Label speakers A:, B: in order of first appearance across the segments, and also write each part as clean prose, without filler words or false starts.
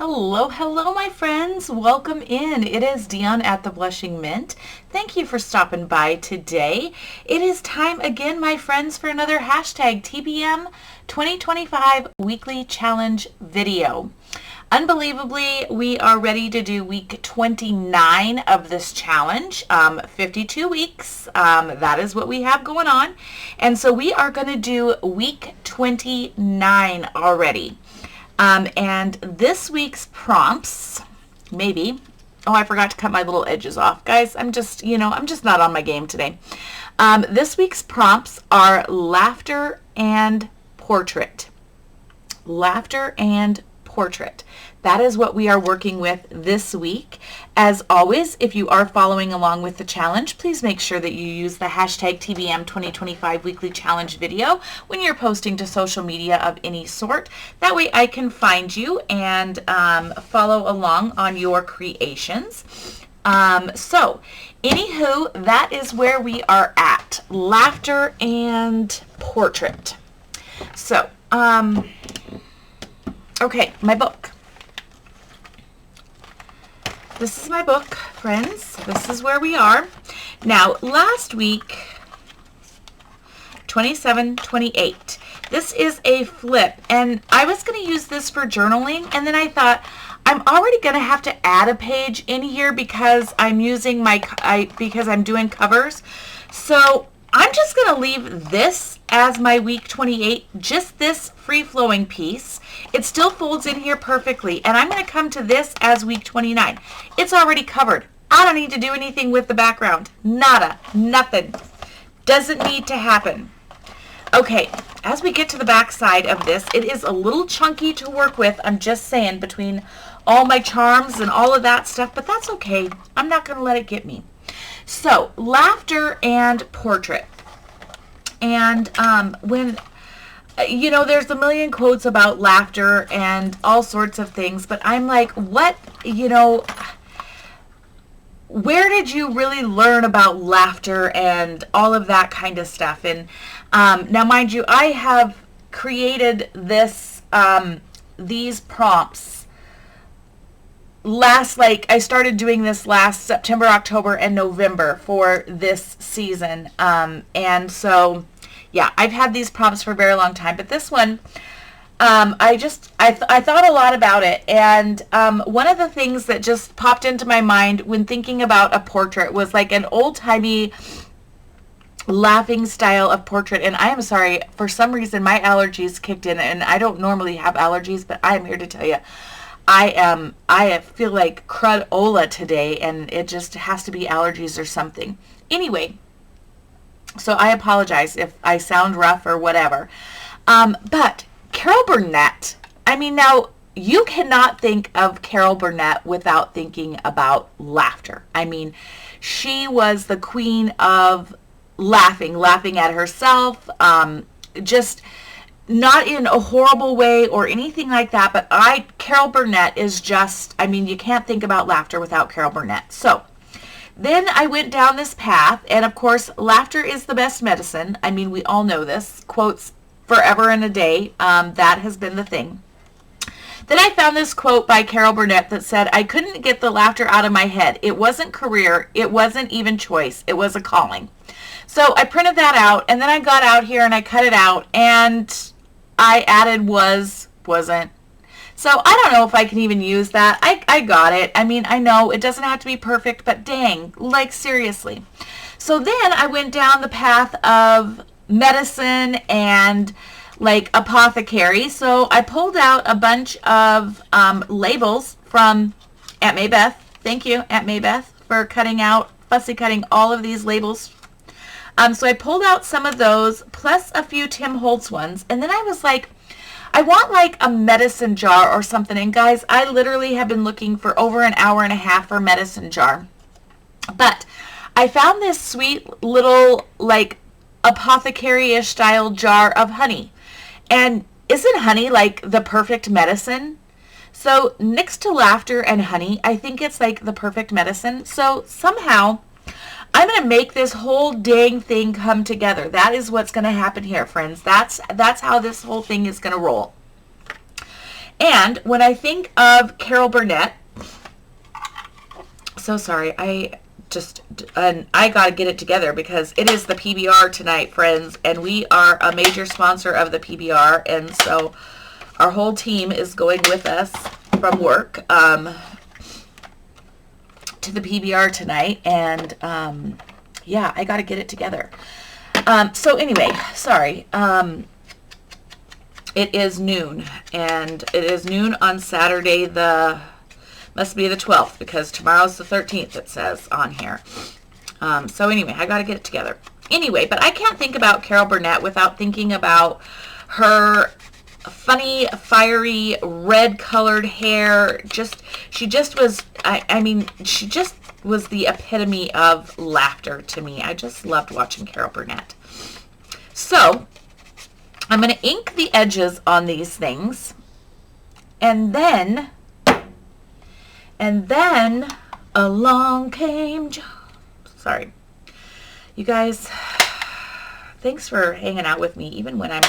A: Hello, my friends. Welcome in. It is Dion at the Blushing Mint. Thank you for stopping by today. It is time again, my friends, for another hashtag TBM 2025 weekly challenge video. Unbelievably, we are ready to do week 29 of this challenge. 52 weeks. That is what we have going on. And so we are going to do week 29 already. And this week's prompts, maybe, oh, I forgot to cut my little edges off. Guys, I'm just not on my game today. This week's prompts are laughter and portrait. Laughter and portrait. That is what we are working with this week. As always, if you are following along with the challenge, please make sure that you use the hashtag TBM 2025 weekly challenge video when you're posting to social media of any sort. That way I can find you and follow along on your creations. So, anywho, that is where we are at. Laughter and portrait. So, okay, my book. This is my book, friends. This is where we are. Now, last week, 27, 28. This is a flip, and I was going to use this for journaling, and then I thought, I'm already going to have to add a page in here because I'm using because I'm doing covers. So I'm just going to leave this as my week 28, just this free-flowing piece. It still folds in here perfectly, and I'm going to come to this as week 29. It's already covered. I don't need to do anything with the background. Nada. Nothing. Doesn't need to happen. Okay, as we get to the back side of this, it is a little chunky to work with. I'm just saying, between all my charms and all of that stuff, but that's okay. I'm not going to let it get me. So, laughter and portrait. And when, there's a million quotes about laughter and all sorts of things, but I'm like, what, where did you really learn about laughter and all of that kind of stuff? And now, mind you, I have created these prompts I started doing this last September, October, and November for this season. And so, yeah, I've had these prompts for a very long time, but this one, I thought a lot about it. And one of the things that just popped into my mind when thinking about a portrait was like an old-timey laughing style of portrait. And I am sorry, for some reason my allergies kicked in, and I don't normally have allergies, but I am here to tell you, I feel like crudola today, and it just has to be allergies or something. Anyway, so I apologize if I sound rough or whatever. But Carol Burnett, now you cannot think of Carol Burnett without thinking about laughter. She was the queen of laughing at herself, just not in a horrible way or anything like that, but Carol Burnett is just, you can't think about laughter without Carol Burnett. So then I went down this path, and of course, laughter is the best medicine. We all know this. Quotes forever and a day. That has been the thing. Then I found this quote by Carol Burnett that said, I couldn't get the laughter out of my head. It wasn't career. It wasn't even choice. It was a calling. So I printed that out, and then I got out here and I cut it out, and I added wasn't. So I don't know if I can even use that. I got it. I know it doesn't have to be perfect, but dang, seriously. So then I went down the path of medicine and apothecary. So I pulled out a bunch of labels from Aunt Maybeth. Thank you, Aunt Maybeth, for fussy cutting all of these labels. So I pulled out some of those, plus a few Tim Holtz ones, and then I was like, I want a medicine jar or something. And guys, I literally have been looking for over an hour and a half for a medicine jar. But I found this sweet little apothecary-ish style jar of honey. And isn't honey the perfect medicine? So next to laughter and honey, I think it's the perfect medicine. So somehow I'm going to make this whole dang thing come together. That is what's going to happen here, friends. That's how this whole thing is going to roll. And when I think of Carol Burnett, so sorry, I got to get it together because it is the PBR tonight, friends, and we are a major sponsor of the PBR, and so our whole team is going with us from work to the PBR tonight, and yeah, I got to get it together. So anyway, sorry. It is noon, and it is noon on Saturday, must be the 12th, because tomorrow's the 13th, it says on here. So anyway, I got to get it together. Anyway, but I can't think about Carol Burnett without thinking about her funny, fiery, red-colored hair. She just was, she just was the epitome of laughter to me. I just loved watching Carol Burnett. So I'm going to ink the edges on these things, and then along came John. Sorry. You guys, thanks for hanging out with me, even when I'm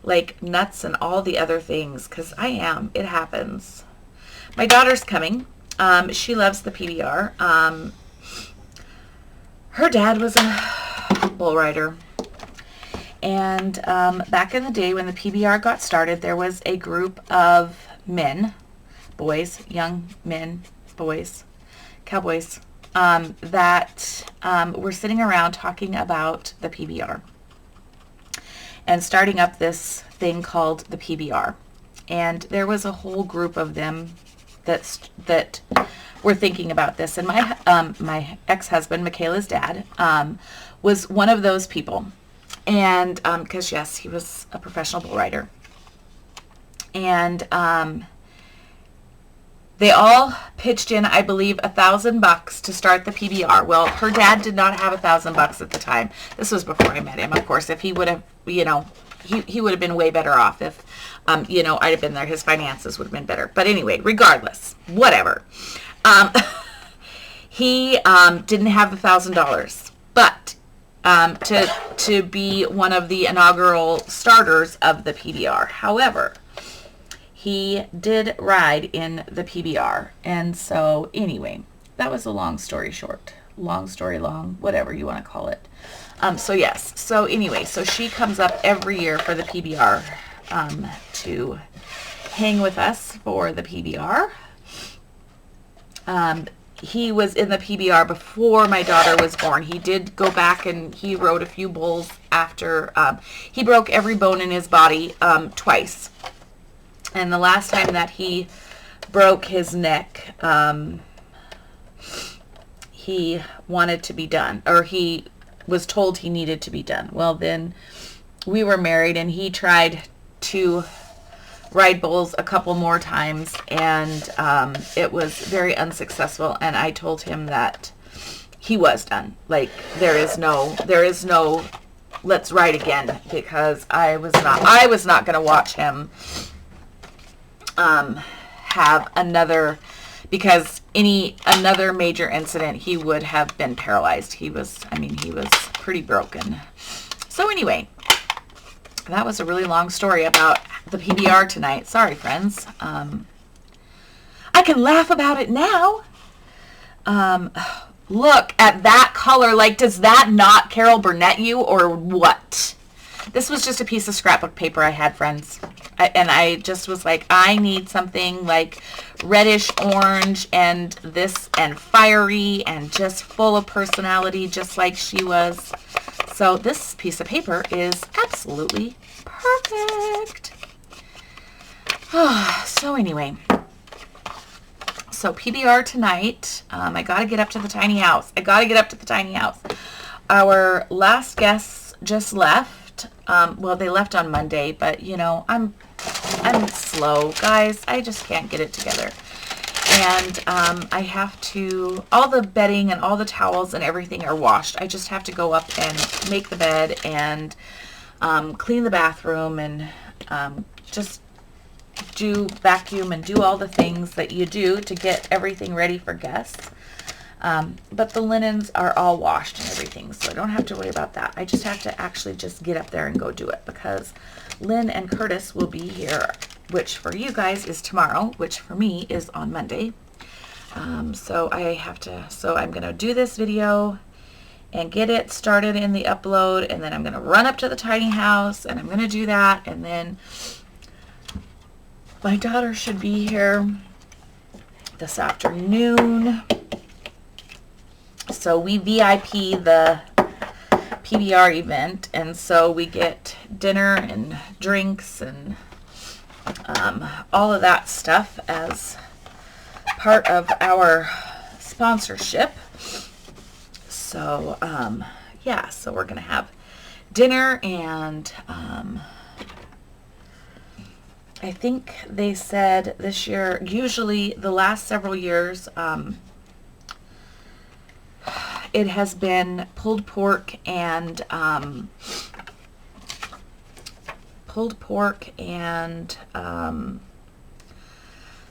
A: like nuts and all the other things, because I am. It happens. My daughter's coming. She loves the PBR. Her dad was a bull rider. And back in the day when the PBR got started, there was a group of men, boys, young men, boys, cowboys, that were sitting around talking about the PBR and starting up this thing called the PBR. And there was a whole group of them that were thinking about this. And my ex-husband, Michaela's dad, was one of those people. And because yes, he was a professional bull rider. And they all pitched in, I believe, $1,000 to start the PBR. Well, her dad did not have $1,000 at the time. This was before I met him, of course. If he would have, he would have been way better off if, I'd have been there. His finances would have been better. But anyway, regardless, whatever. He didn't have the $1,000, but to be one of the inaugural starters of the PBR. However, he did ride in the PBR. And so anyway, that was a long story short. Long story long, whatever you want to call it. So yes. So anyway, so she comes up every year for the PBR to hang with us for the PBR. He was in the PBR before my daughter was born. He did go back and he rode a few bulls after. He broke every bone in his body twice. And the last time that he broke his neck, he wanted to be done, or he was told he needed to be done. Well, then we were married, and he tried to ride bulls a couple more times, and it was very unsuccessful. And I told him that he was done. Like, there is no let's ride again, because I was not going to watch him have another major incident. He would have been paralyzed. He was pretty broken. So anyway, that was a really long story about the PBR tonight. Sorry, friends. I can laugh about it now. Look at that color. Like, does that not Carol Burnett you, or what? This was just a piece of scrapbook paper I had, friends. And I just was like, I need something like reddish orange and fiery and just full of personality, just like she was. So this piece of paper is absolutely perfect. So anyway, so PBR tonight. I got to get up to the tiny house. Our last guests just left. Well, they left on Monday, but I'm slow, guys. I just can't get it together. And I have to, all the bedding and all the towels and everything are washed. I just have to go up and make the bed and clean the bathroom and just do vacuum and do all the things that you do to get everything ready for guests. But the linens are all washed and everything, so I don't have to worry about that. I just have to actually just get up there and go do it, because Lynn and Curtis will be here which for you guys is tomorrow, which for me is on Monday. So I'm going to do this video and get it started in the upload, and then I'm going to run up to the tiny house and I'm going to do that, and then my daughter should be here this afternoon. So we VIP the PBR event, and so we get dinner and drinks and all of that stuff as part of our sponsorship. So yeah, so we're gonna have dinner, and I think they said this year, usually the last several years, it has been pulled pork and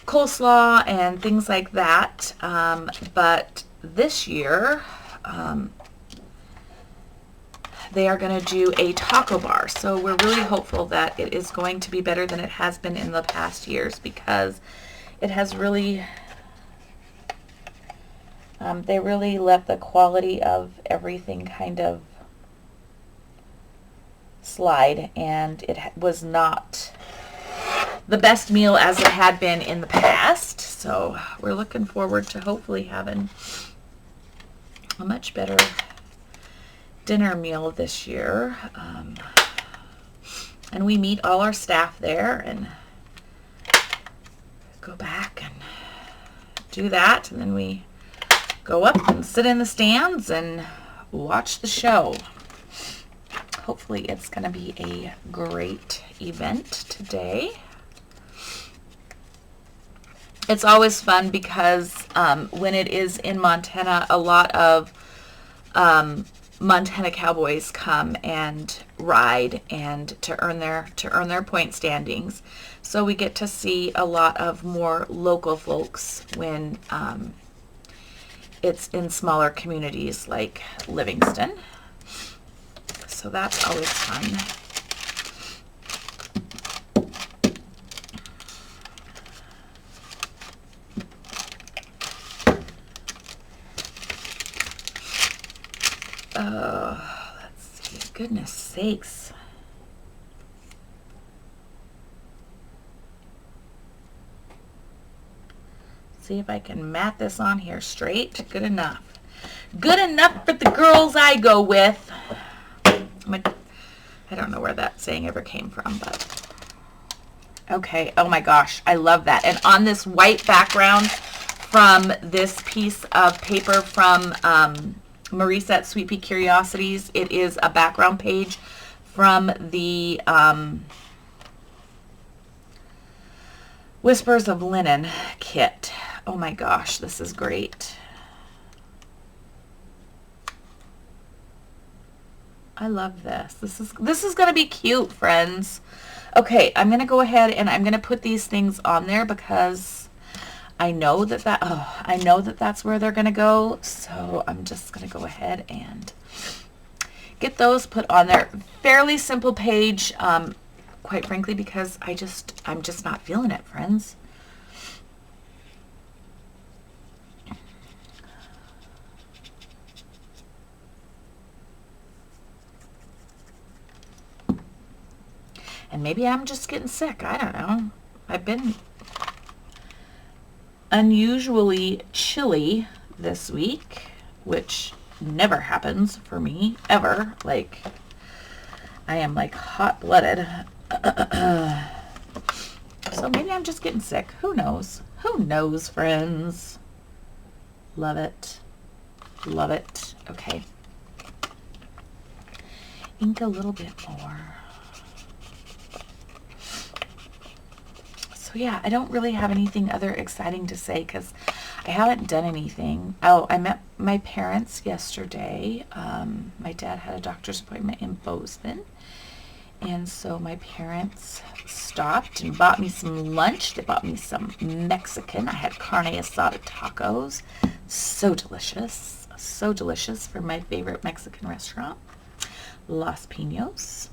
A: coleslaw and things like that. But this year, they are going to do a taco bar. So we're really hopeful that it is going to be better than it has been in the past years, because it has really, they really let the quality of everything kind of slide, and it was not the best meal as it had been in the past. So we're looking forward to hopefully having a much better dinner meal this year. And we meet all our staff there and go back and do that, and then we go up and sit in the stands and watch the show. Hopefully it's going to be a great event today. It's always fun because when it is in Montana, a lot of Montana cowboys come and ride and to earn their point standings. So we get to see a lot of more local folks when it's in smaller communities like Livingston. So that's always fun. Let's see. Goodness sakes. See if I can mat this on here straight. Good enough. Good enough for the girls I go with. I don't know where that saying ever came from, but okay. Oh my gosh, I love that. And on this white background from this piece of paper from Marisa at Sweet Pea Curiosities, it is a background page from the Whispers of Linen kit. Oh my gosh, this is great. I love this. This is going to be cute, friends. Okay, I'm going to go ahead and I'm going to put these things on there because I know that that's where they're going to go. So I'm just going to go ahead and get those put on there. Fairly simple page, quite frankly, because I'm just not feeling it, friends. And maybe I'm just getting sick. I don't know. I've been unusually chilly this week, which never happens for me, ever. Like, I am like hot-blooded. So maybe I'm just getting sick. Who knows? Who knows, friends? Love it. Love it. Okay. Ink a little bit more. So yeah, I don't really have anything other exciting to say because I haven't done anything. Oh, I met my parents yesterday. My dad had a doctor's appointment in Bozeman. And so my parents stopped and bought me some lunch. They bought me some Mexican. I had carne asada tacos. So delicious. So delicious from my favorite Mexican restaurant, Los Pinos.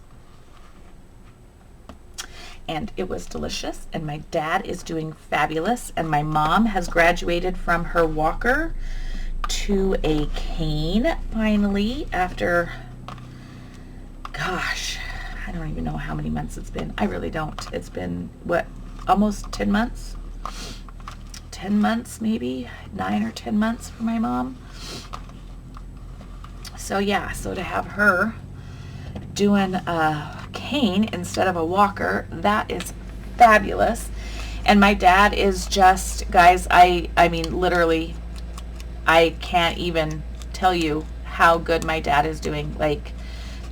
A: and it was delicious, and my dad is doing fabulous, and my mom has graduated from her walker to a cane finally after, gosh, I don't even know how many months it's been. I really don't. It's been, what, almost 10 months? 10 months maybe, 9 or 10 months for my mom. So yeah, so to have her doing a cane instead of a walker, that is fabulous. And my dad is just, guys, I mean, literally, I can't even tell you how good my dad is doing. Like,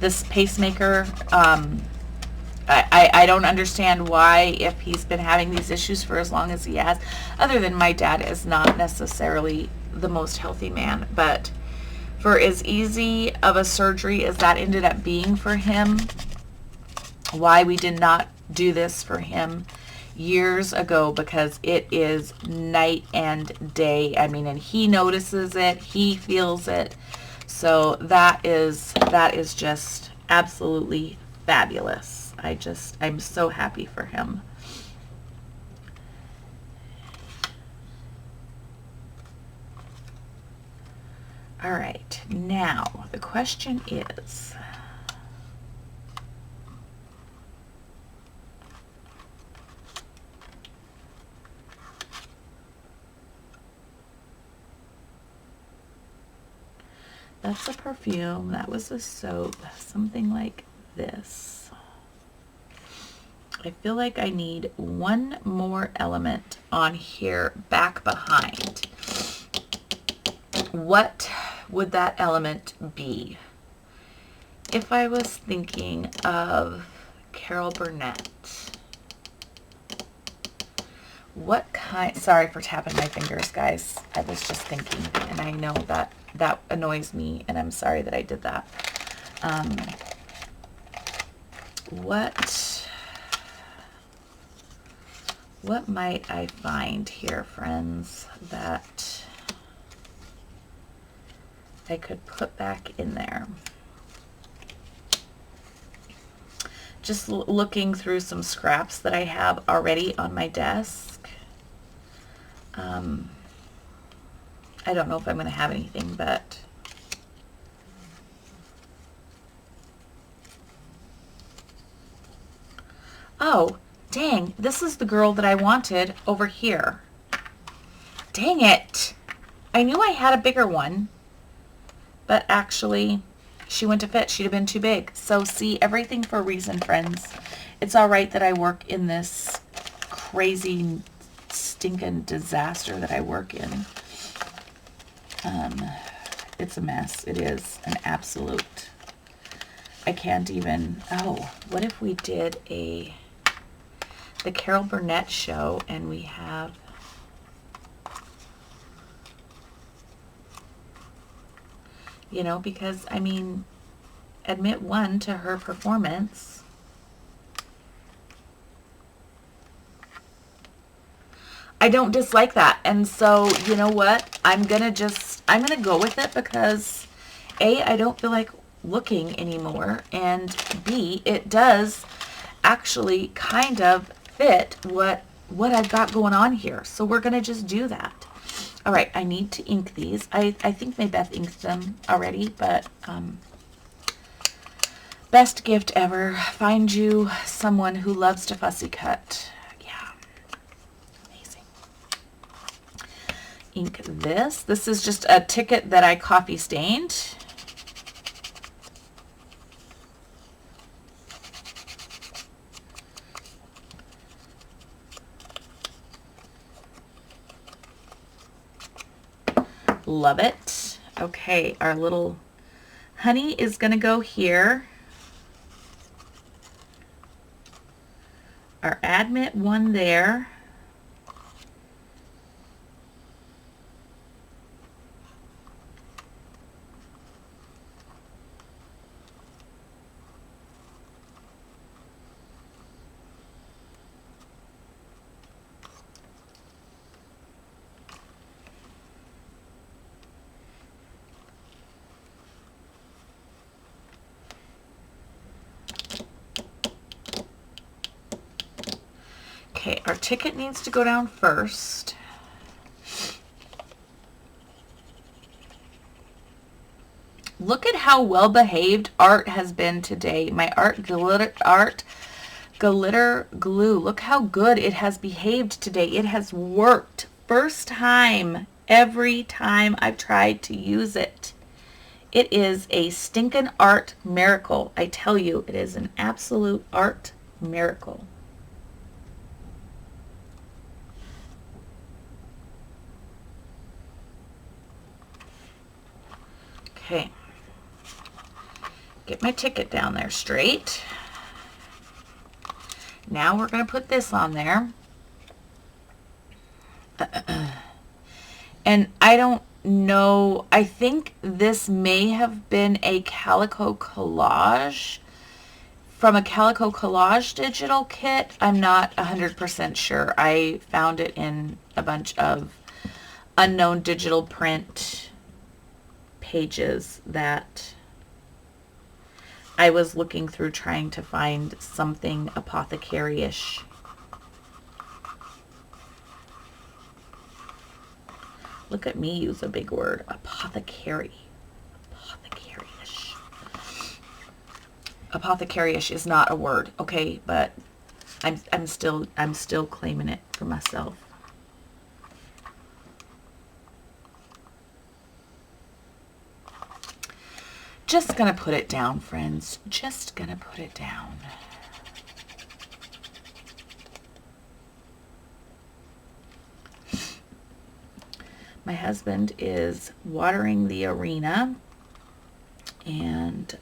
A: this pacemaker, I don't understand why, if he's been having these issues for as long as he has, other than my dad is not necessarily the most healthy man, but for as easy of a surgery as that ended up being for him, why we did not do this for him years ago, because it is night and day. I mean, and he notices it, he feels it. So that is just absolutely fabulous. I'm so happy for him. All right, now the question is, that's a perfume, that was a soap, something like this. I feel like I need one more element on here back behind. What would that element be? If I was thinking of Carol Burnett, what kind, sorry for tapping my fingers, guys. I was just thinking, and I know that annoys me, and I'm sorry that I did that. What might I find here, friends, that I could put back in there? Just looking through some scraps that I have already on my desk. I don't know if I'm going to have anything, but oh, dang, this is the girl that I wanted over here. Dang it. I knew I had a bigger one, but actually she went to fit. She'd have been too big. So see, everything for a reason, friends. It's all right that I work in this crazy stinking disaster that I work in. It's a mess. It is an absolute. I can't even. Oh, what if we did the Carol Burnett show, and we have because I mean, admit one to her performance. I don't dislike that. And so, you know what? I'm going to go with it because A, I don't feel like looking anymore. And B, it does actually kind of fit what I've got going on here. So we're going to just do that. All right. I need to ink these. I think Maybeth inked them already, but, best gift ever. Find you someone who loves to fussy cut. Ink this. This is just a ticket that I coffee stained. Love it. Okay, our little honey is going to go here. Our admit one there. ticket needs to go down first. Look at how well behaved art has been today. My art glitter glue. Look how good it has behaved today. It has worked. First time every time I've tried to use it. It is a stinking art miracle. I tell you, it is an absolute art miracle. Okay. Get my ticket down there straight. Now we're going to put this on there. And I don't know, I think this may have been a Calico Collage from a Calico Collage digital kit. I'm not 100% sure. I found it in a bunch of unknown digital print pages that I was looking through trying to find something apothecary-ish. Look at me use a big word. Apothecary. Apothecary-ish. Apothecary-ish is not a word, okay? But I'm still claiming it for myself. Just gonna put it down, friends. Just gonna put it down. My husband is watering the arena, and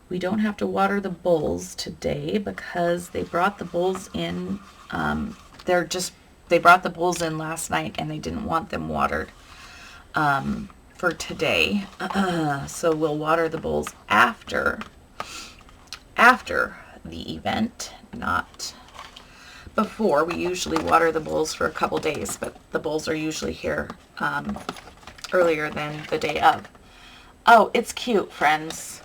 A: we don't have to water the bulls today because they brought the bulls in. They brought the bulls in last night, and they didn't want them watered for today. So we'll water the bulls after the event, not before. We usually water the bulls for a couple days, but the bulls are usually here earlier than the day of. Oh, it's cute, friends.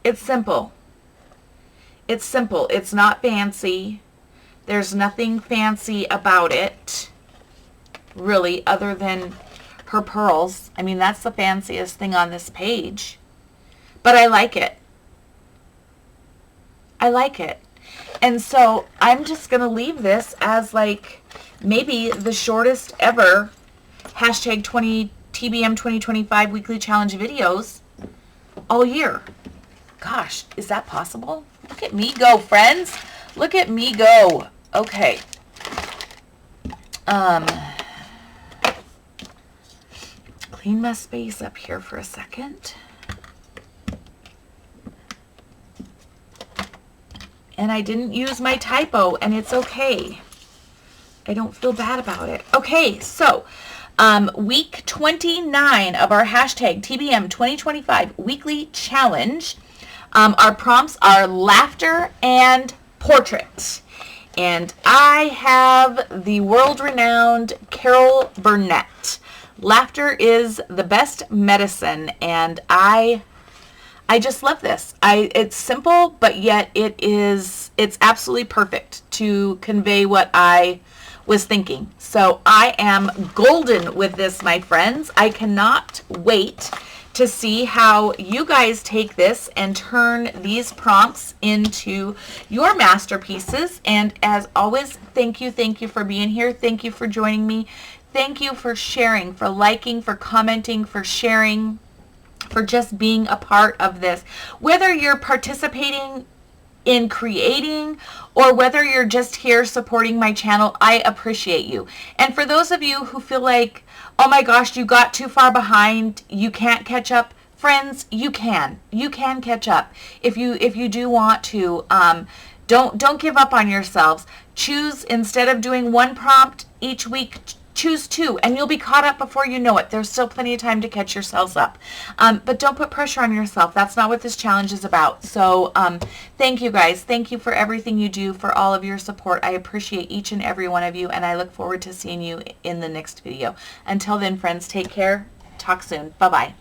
A: It's simple. It's simple. It's not fancy. There's nothing fancy about it, really, other than her pearls. I mean, that's the fanciest thing on this page. But I like it. I like it. And so I'm just going to leave this as like maybe the shortest ever hashtag TBM 2025 weekly challenge videos all year. Gosh, is that possible? Look at me go, friends. Look at me go. Okay. Clean my space up here for a second. And I didn't use my typo, and it's okay. I don't feel bad about it. Okay, so week 29 of our hashtag TBM 2025 weekly challenge. Our prompts are laughter and portrait. And I have the world-renowned Carol Burnett. Laughter is the best medicine, and I just love this. It's simple, but yet it's absolutely perfect to convey what I was thinking. So I am golden with this, my friends. I cannot wait to see how you guys take this and turn these prompts into your masterpieces. And as always, thank you for being here. Thank you for joining me. Thank you for sharing, for liking, for commenting, for sharing, for just being a part of this. Whether you're participating in creating or whether you're just here supporting my channel, I appreciate you. And for those of you who feel like, oh my gosh, you got too far behind, you can't catch up, friends, you can catch up if you do want to. Don't give up on yourselves. Choose, instead of doing one prompt each week, choose two, and you'll be caught up before you know it. There's still plenty of time to catch yourselves up. But don't put pressure on yourself. That's not what this challenge is about. So thank you guys. Thank you for everything you do, for all of your support. I appreciate each and every one of you, and I look forward to seeing you in the next video. Until then, friends, take care. Talk soon. Bye-bye.